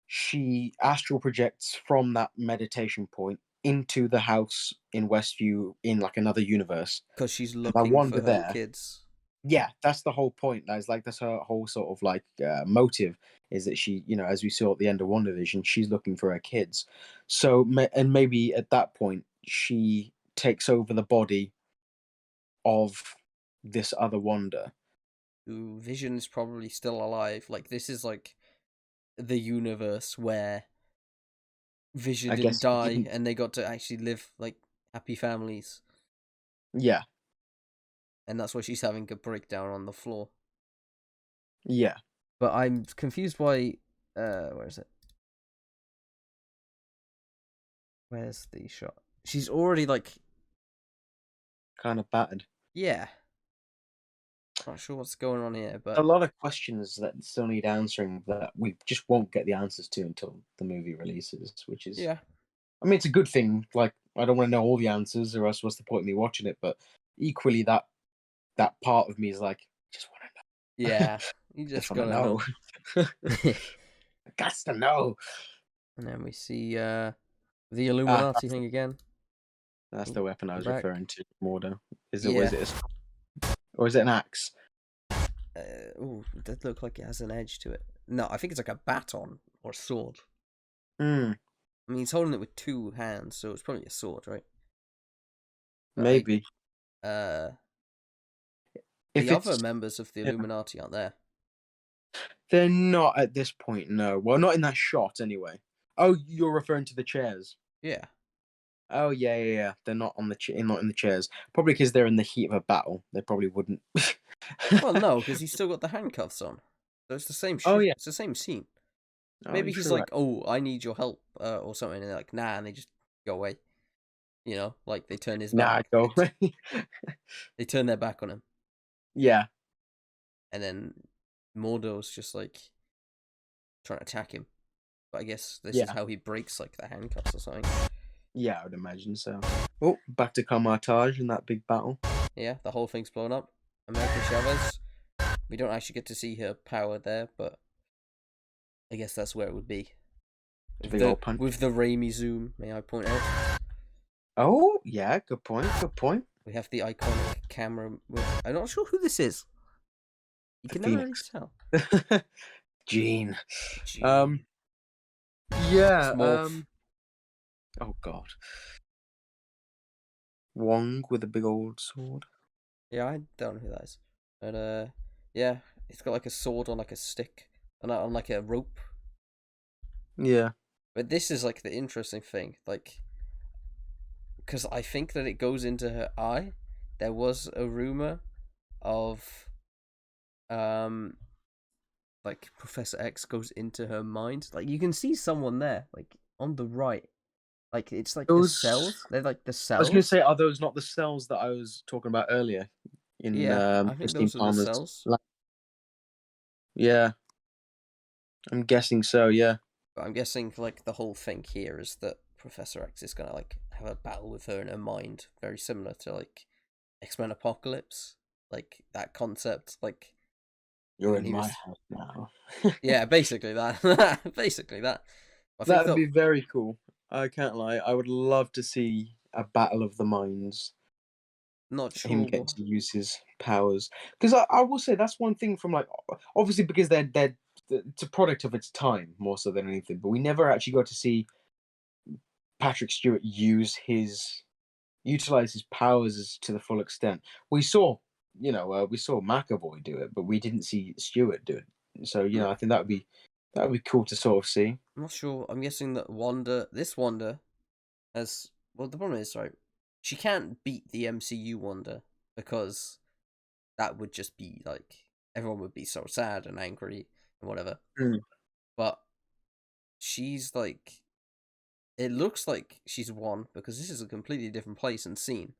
she astral projects from that meditation point into the house in Westview in like another universe. Because she's And I looking for wonder her there. kids. Yeah, that's the whole point. That's her whole sort of like motive, is that she, as we saw at the end of WandaVision, she's looking for her kids. So, and maybe at that point, she takes over the body of this other Wanda. Ooh, Vision's probably still alive. Like this is like the universe where Vision I didn't guess he die, didn't. and they got to actually live like happy families, Yeah, and that's why she's having a breakdown on the floor. yeah. But I'm confused why. Where is it? Where's the shot? She's already like, Kind of battered. yeah. Not sure what's going on here, but A lot of questions that still need answering that we just won't get the answers to until the movie releases, which is, yeah, I mean, it's a good thing. Like, I don't want to know all the answers, or else what's the point of me watching it? But equally, that part of me is like, just want to know. yeah. You Just just want to gotta know. know. Got to know. And then we see the Ah, Illuminati thing again. that's the weapon I was Back. referring to. Mordo. Yeah. Or is it an axe? That look like it has an edge to it. No, I think it's like a baton or sword. Hmm. I mean, he's holding it with two hands, so it's probably a sword, right? But Maybe. the If other it's members of the yeah. Illuminati aren't there. They're not at this point. No. Well, not in that shot anyway. Oh, you're referring to the chairs. Yeah. Oh yeah. They're not on not in the chairs. Probably because they're in the heat of a battle. They probably wouldn't. Well, no, because he's still got the handcuffs on. So it's the same Oh shoot. yeah. It's the same scene. Oh, Maybe you're he's true, like, "Oh, I need your help," or something, and they're like, "Nah," and they just go away. You know, like they turn his nah, back. go away. They turn their back on him, Yeah. and then Mordo's just like trying to attack him. But I guess this is Yeah. how he breaks like the handcuffs or something. Yeah, I would imagine so. Oh, back to Carmartage in that big battle. Yeah, the whole thing's blown up. America Chavez. We don't actually get to see her power there, but I guess that's where it would be. Big old punch. With the Raimi zoom, may I point out. Oh, yeah, good point. Good point. We have the iconic camera. I'm not sure who this is. You The can never really Phoenix. tell. Jean. Gee. Yeah. Smurf. Oh God. Wong with a big old sword. Yeah, I don't know who that is. But yeah, it's got like a sword on like a stick and on like a rope. Yeah. But this is like the interesting thing, like, because I think that it goes into her eye. There was a rumor of, like Professor X goes into her mind. Like you can see someone there, like on the right. Like it's like the cells. They're like the I was going to cells. say, are those not the cells that I was talking about earlier in Yeah, I think Christine those are the Palmer's cells. lab? Yeah, I'm guessing so. Yeah. But I'm guessing like the whole thing here is that Professor X is gonna like have a battle with her in her mind, very similar to like X-Men Apocalypse, like that concept. Like You're when in he my was, house now. yeah, basically that, basically that. I think That'd be very cool. I can't lie. I would love to see a battle of the minds. not Him sure. get to use his powers, because I will say that's one thing from like, obviously because they're it's a product of its time more so than anything, but we never actually got to see Patrick Stewart utilize his powers to the full extent. We saw, we saw McAvoy do it, but we didn't see Stewart do it. So I think that would be cool to sort of see. I'm not sure. I'm guessing that this Wanda, has well. The problem is, right? She can't beat the MCU Wanda because that would just be like everyone would be so sad and angry and whatever. Mm. But she's like, it looks like she's won because this is a completely different place and scene.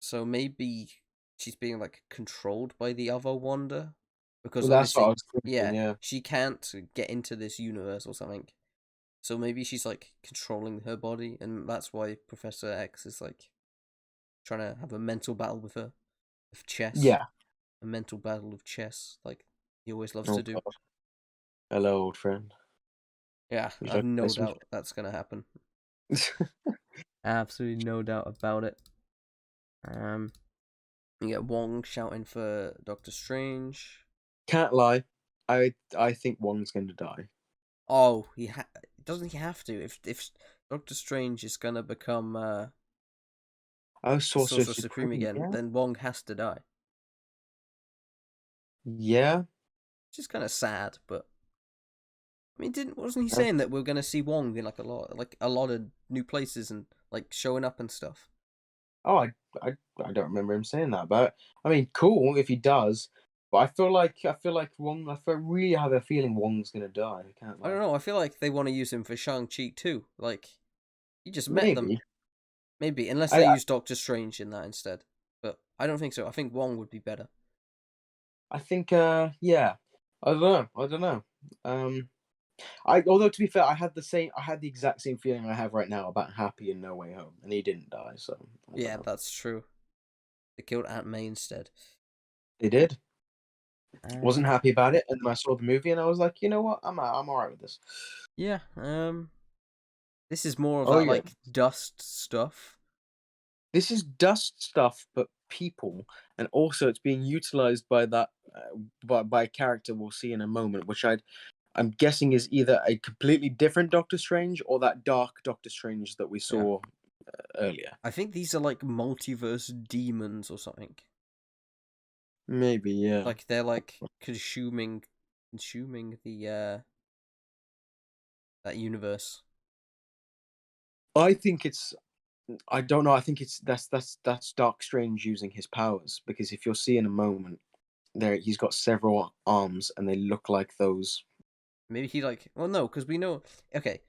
So maybe she's being like controlled by the other Wanda, because Well, that's what I obviously, was thinking. Yeah. she can't get into this universe or something. So maybe she's like controlling her body, and that's why Professor X is like trying to have a mental battle with her, with chess. Yeah. A mental battle of chess, like he always loves Oh, to do. God. Hello, old friend. Yeah, Would you I've like to no play some- doubt that's gonna happen. Absolutely no doubt about it. You get Wong shouting for Doctor Strange. Can't lie. I think Wong's going to die. Oh, doesn't he have to? If Doctor Strange is gonna become Oh, Sorcerer Sorcerer Supreme again, Yeah. then Wong has to die. Yeah. Which is kind of sad, but I mean, wasn't he saying that we're gonna see Wong in like a lot of new places and like showing up and stuff? Oh, I don't remember him saying that, but I mean, cool if he does. But I feel like Wong. Really have a feeling Wong's gonna die. I can't I don't lie. know. I feel like they want to use him for Shang-Chi too. Like, you just met them. Maybe, unless they use Doctor Strange in that instead. But I don't think so. I think Wong would be better. I think. Yeah. I don't know. Although to be fair, I had the exact same feeling I have right now about Happy and No Way Home, and he didn't die. So I don't Yeah, know. that's true. They killed Aunt May instead. They did. Wasn't happy about it, and then I saw the movie, and I was like, you know what, I'm alright with this. Yeah. This is more of Oh that yeah, like dust stuff. this is dust stuff, but people, and also it's being utilized by that by a character we'll see in a moment, which I'm guessing is either a completely different Doctor Strange or that dark Doctor Strange that we saw earlier. I think these are like multiverse demons or something. Maybe, yeah. Like they're like consuming the that universe. I think it's. I don't know. I think it's that's Dark Strange using his powers, because if you'll see in a moment, there he's got several arms and they look like those. Maybe he like, well, no, because we know. Okay,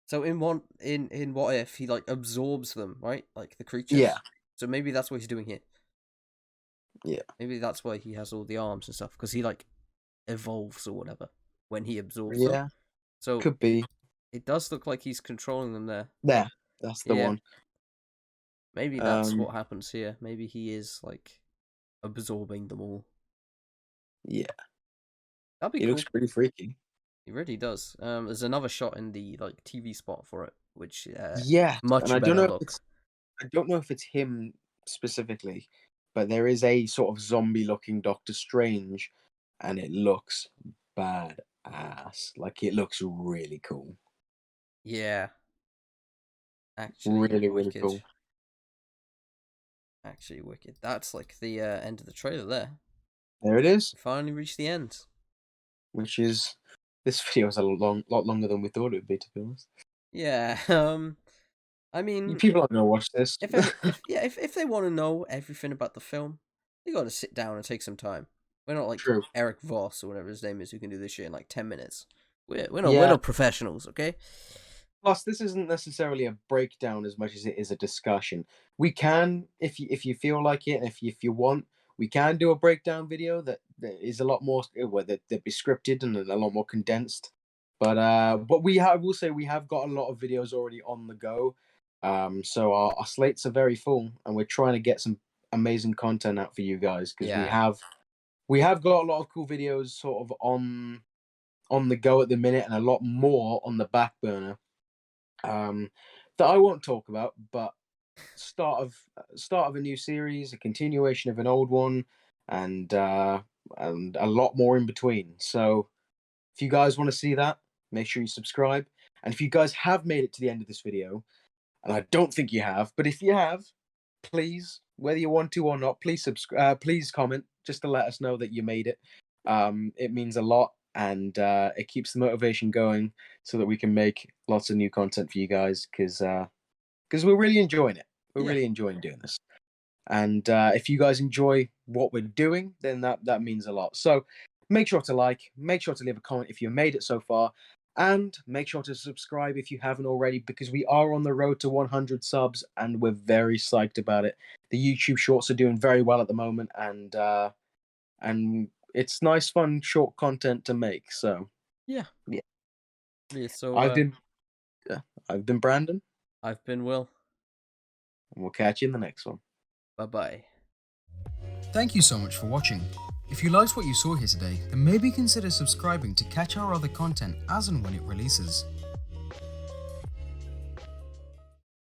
so in What If, he like absorbs them, right? Like the creatures. Yeah. So maybe that's what he's doing here. Yeah. Maybe that's why he has all the arms and stuff, because he like evolves or whatever when he absorbs Yeah. them. So Could be. it does look like he's controlling them there. There. That's the one. Maybe that's what happens here. Maybe he is like absorbing them all. Yeah. That'd be He cool. looks pretty freaky. He really does. There's another shot in the like TV spot for it, which Yeah. much And I better don't know look. I don't know if it's him specifically, but there is a sort of zombie looking Doctor Strange, and it looks badass. Like, it looks really cool. Yeah. Actually, Really, wicked. really cool. Actually, wicked. That's like the end of the trailer there. There it is. We finally reached the end. Which is, this video is a lot longer than we thought it would be, to be honest. Yeah. I mean, People aren't gonna watch this. if they want to know everything about the film, they got to sit down and take some time. We're not like True. Eric Voss or whatever his name is, who can do this shit in like 10 minutes. We're Yeah. not professionals, okay? Plus, this isn't necessarily a breakdown as much as it is a discussion. We can, if you feel like it, and if you want, we can do a breakdown video that is a lot more, well, that be scripted and a lot more condensed. But I will say we have got a lot of videos already on the go. So our slates are very full, and we're trying to get some amazing content out for you guys, because we have got a lot of cool videos sort of on the go at the minute, and a lot more on the back burner. That I won't talk about, but start of a new series, a continuation of an old one, and a lot more in between. So if you guys want to see that, make sure you subscribe. And if you guys have made it to the end of this video, and I don't think you have, but if you have, please, whether you want to or not, please please comment, just to let us know that you made it. It means a lot, and it keeps the motivation going, so that we can make lots of new content for you guys, because we're really enjoying it. We're really enjoying doing this. And if you guys enjoy what we're doing, then that means a lot. So make sure to like, make sure to leave a comment if you made it so far, and make sure to subscribe if you haven't already, because we are on the road to 100 subs, and we're very psyched about it. The YouTube shorts are doing very well at the moment, and it's nice, fun, short content to make. So Yeah. Yeah. Yeah, so I've been Brandon, I've been Will. and we'll catch you in the next one. Bye-bye. Thank you so much for watching. If you liked what you saw here today, then maybe consider subscribing to catch our other content as and when it releases.